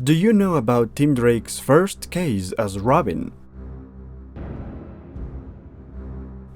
Do you know about Tim Drake's first case as Robin?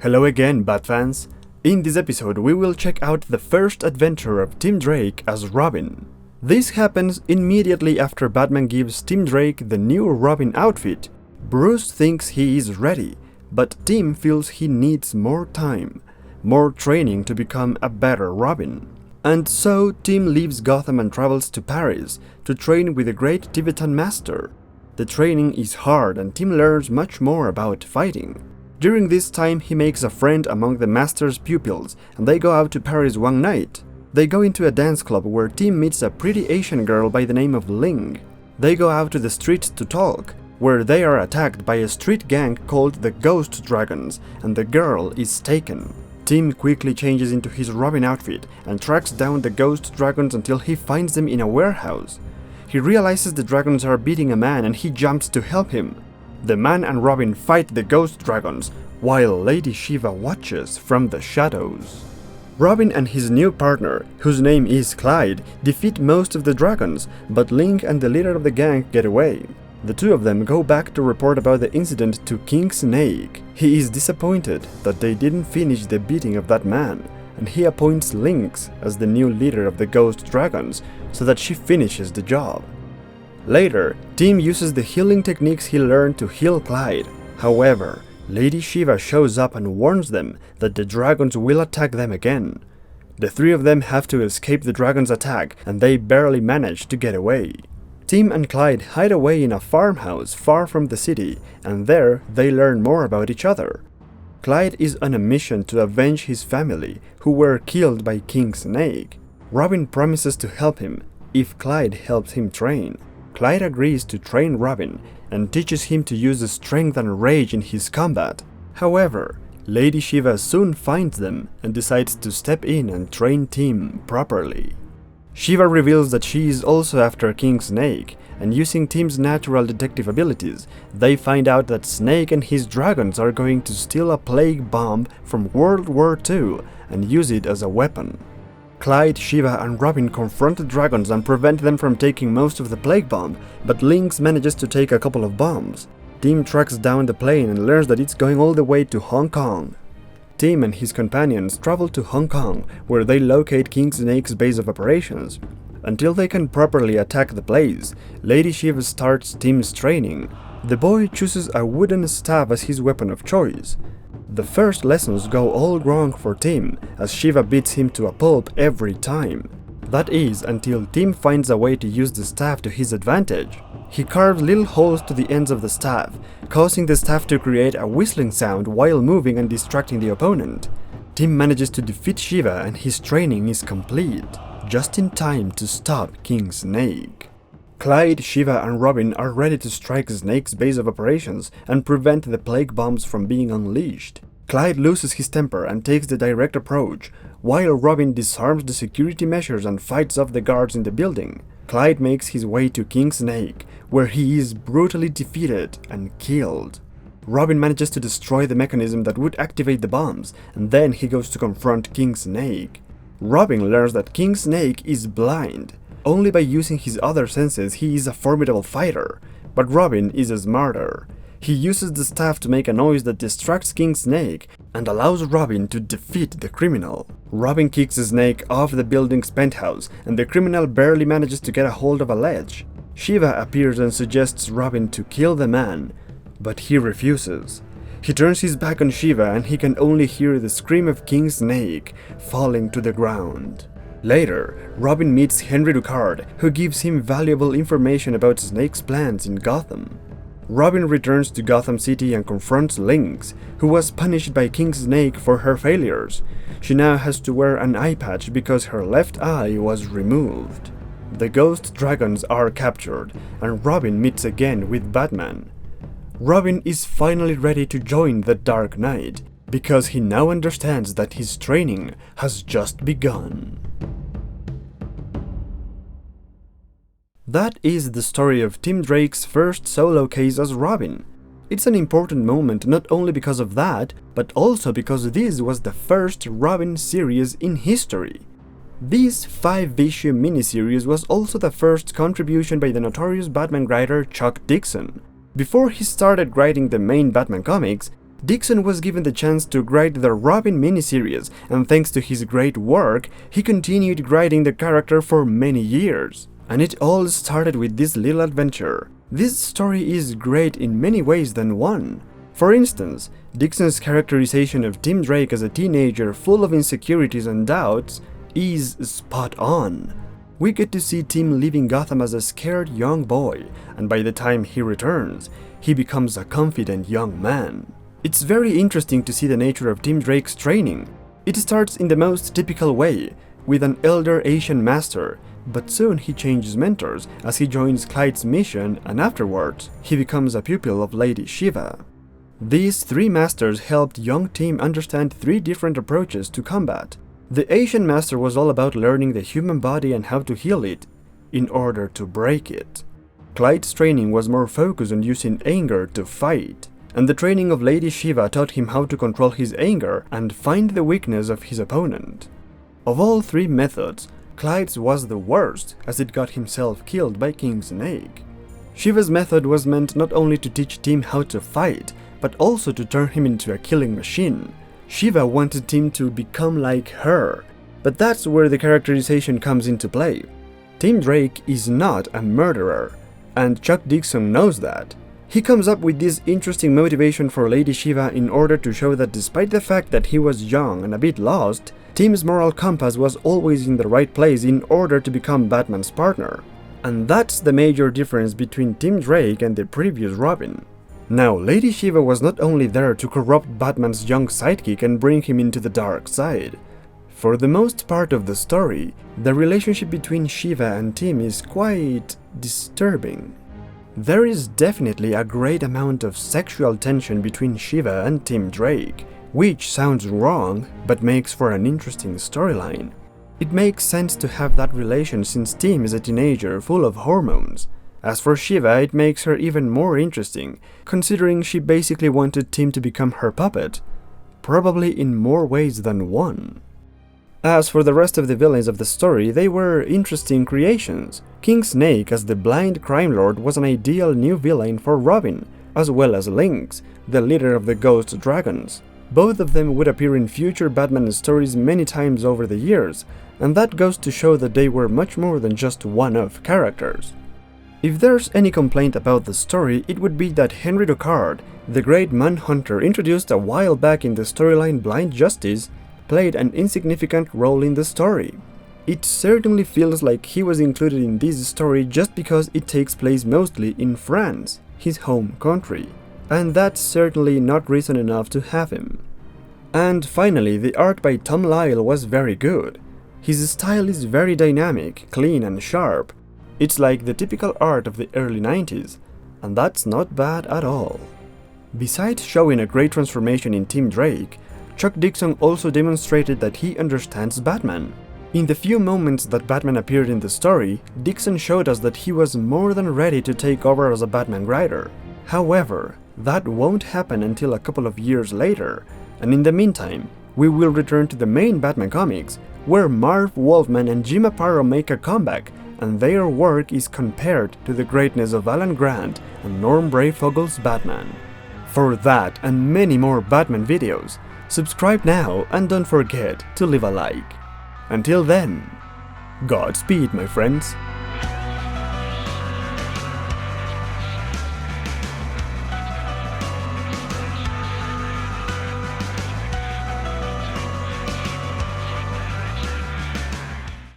Hello again, Bat fans! In this episode we will check out the first adventure of Tim Drake as Robin. This happens immediately after Batman gives Tim Drake the new Robin outfit. Bruce thinks he is ready, but Tim feels he needs more time, more training to become a better Robin. And so Tim leaves Gotham and travels to Paris to train with the great Tibetan master. The training is hard and Tim learns much more about fighting. During this time he makes a friend among the master's pupils and they go out to Paris one night. They go into a dance club where Tim meets a pretty Asian girl by the name of Ling. They go out to the streets to talk, where they are attacked by a street gang called the Ghost Dragons and the girl is taken. Tim quickly changes into his Robin outfit and tracks down the Ghost Dragons until he finds them in a warehouse. He realizes the dragons are beating a man and he jumps to help him. The man and Robin fight the Ghost Dragons, while Lady Shiva watches from the shadows. Robin and his new partner, whose name is Clyde, defeat most of the dragons, but Link and the leader of the gang get away. The two of them go back to report about the incident to King Snake. He is disappointed that they didn't finish the beating of that man, and he appoints Lynx as the new leader of the Ghost Dragons so that she finishes the job. Later, Tim uses the healing techniques he learned to heal Clyde. However, Lady Shiva shows up and warns them that the dragons will attack them again. The three of them have to escape the dragon's attack and they barely manage to get away. Tim and Clyde hide away in a farmhouse far from the city, and there they learn more about each other. Clyde is on a mission to avenge his family, who were killed by King Snake. Robin promises to help him if Clyde helps him train. Clyde agrees to train Robin and teaches him to use the strength and rage in his combat. However, Lady Shiva soon finds them and decides to step in and train Tim properly. Shiva reveals that she is also after King Snake, and using Tim's natural detective abilities, they find out that Snake and his dragons are going to steal a plague bomb from World War II and use it as a weapon. Clyde, Shiva and Robin confront the dragons and prevent them from taking most of the plague bomb, but Lynx manages to take a couple of bombs. Tim tracks down the plane and learns that it's going all the way to Hong Kong. Tim and his companions travel to Hong Kong, where they locate King Snake's base of operations. Until they can properly attack the place, Lady Shiva starts Tim's training. The boy chooses a wooden staff as his weapon of choice. The first lessons go all wrong for Tim, as Shiva beats him to a pulp every time. That is, until Tim finds a way to use the staff to his advantage. He carves little holes to the ends of the staff, causing the staff to create a whistling sound while moving and distracting the opponent. Tim manages to defeat Shiva and his training is complete, just in time to stop King Snake. Clyde, Shiva and Robin are ready to strike Snake's base of operations and prevent the plague bombs from being unleashed. Clyde loses his temper and takes the direct approach, while Robin disarms the security measures and fights off the guards in the building. Clyde makes his way to King Snake, where he is brutally defeated and killed. Robin manages to destroy the mechanism that would activate the bombs, and then he goes to confront King Snake. Robin learns that King Snake is blind. Only by using his other senses he is a formidable fighter, but Robin is smarter. He uses the staff to make a noise that distracts King Snake and allows Robin to defeat the criminal. Robin kicks the Snake off the building's penthouse and the criminal barely manages to get a hold of a ledge. Shiva appears and suggests Robin to kill the man, but he refuses. He turns his back on Shiva and he can only hear the scream of King Snake falling to the ground. Later, Robin meets Henry Ducard, who gives him valuable information about Snake's plans in Gotham. Robin returns to Gotham City and confronts Lynx, who was punished by King Snake for her failures. She now has to wear an eye patch because her left eye was removed. The Ghost Dragons are captured, and Robin meets again with Batman. Robin is finally ready to join the Dark Knight, because he now understands that his training has just begun. That is the story of Tim Drake's first solo case as Robin. It's an important moment not only because of that, but also because this was the first Robin series in history. This 5-issue miniseries was also the first contribution by the notorious Batman writer Chuck Dixon. Before he started writing the main Batman comics, Dixon was given the chance to write the Robin miniseries, and thanks to his great work, he continued writing the character for many years. And it all started with this little adventure. This story is great in many ways than one. For instance, Dixon's characterization of Tim Drake as a teenager full of insecurities and doubts is spot on. We get to see Tim leaving Gotham as a scared young boy, and by the time he returns, he becomes a confident young man. It's very interesting to see the nature of Tim Drake's training. It starts in the most typical way, with an elder Asian master, but soon he changes mentors as he joins Clyde's mission, and afterwards, he becomes a pupil of Lady Shiva. These 3 masters helped young Tim understand 3 different approaches to combat. The Asian master was all about learning the human body and how to heal it in order to break it. Clyde's training was more focused on using anger to fight, and the training of Lady Shiva taught him how to control his anger and find the weakness of his opponent. Of all 3 methods, Clyde's was the worst, as it got himself killed by King Snake. Shiva's method was meant not only to teach Tim how to fight, but also to turn him into a killing machine. Shiva wanted Tim to become like her, but that's where the characterization comes into play. Tim Drake is not a murderer, and Chuck Dixon knows that. He comes up with this interesting motivation for Lady Shiva in order to show that despite the fact that he was young and a bit lost, Tim's moral compass was always in the right place in order to become Batman's partner. And that's the major difference between Tim Drake and the previous Robin. Now, Lady Shiva was not only there to corrupt Batman's young sidekick and bring him into the dark side. For the most part of the story, the relationship between Shiva and Tim is quite disturbing. There is definitely a great amount of sexual tension between Shiva and Tim Drake, which sounds wrong, but makes for an interesting storyline. It makes sense to have that relation since Tim is a teenager full of hormones. As for Shiva, it makes her even more interesting, considering she basically wanted Tim to become her puppet, probably in more ways than one. As for the rest of the villains of the story, they were interesting creations. King Snake as the blind crime lord was an ideal new villain for Robin, as well as Lynx, the leader of the Ghost Dragons. Both of them would appear in future Batman stories many times over the years, and that goes to show that they were much more than just one-off characters. If there's any complaint about the story, it would be that Henry Ducard, the great Manhunter introduced a while back in the storyline Blind Justice, played an insignificant role in the story. It certainly feels like he was included in this story just because it takes place mostly in France, his home country, and that's certainly not reason enough to have him. And finally, the art by Tom Lyle was very good. His style is very dynamic, clean and sharp. It's like the typical art of the early 90s, and that's not bad at all. Besides showing a great transformation in Tim Drake, Chuck Dixon also demonstrated that he understands Batman. In the few moments that Batman appeared in the story, Dixon showed us that he was more than ready to take over as a Batman writer. However, that won't happen until a couple of years later, and in the meantime, we will return to the main Batman comics, where Marv Wolfman and Jim Aparo make a comeback, and their work is compared to the greatness of Alan Grant and Norm Breyfogle's Batman. For that and many more Batman videos, subscribe now and don't forget to leave a like. Until then, Godspeed, my friends.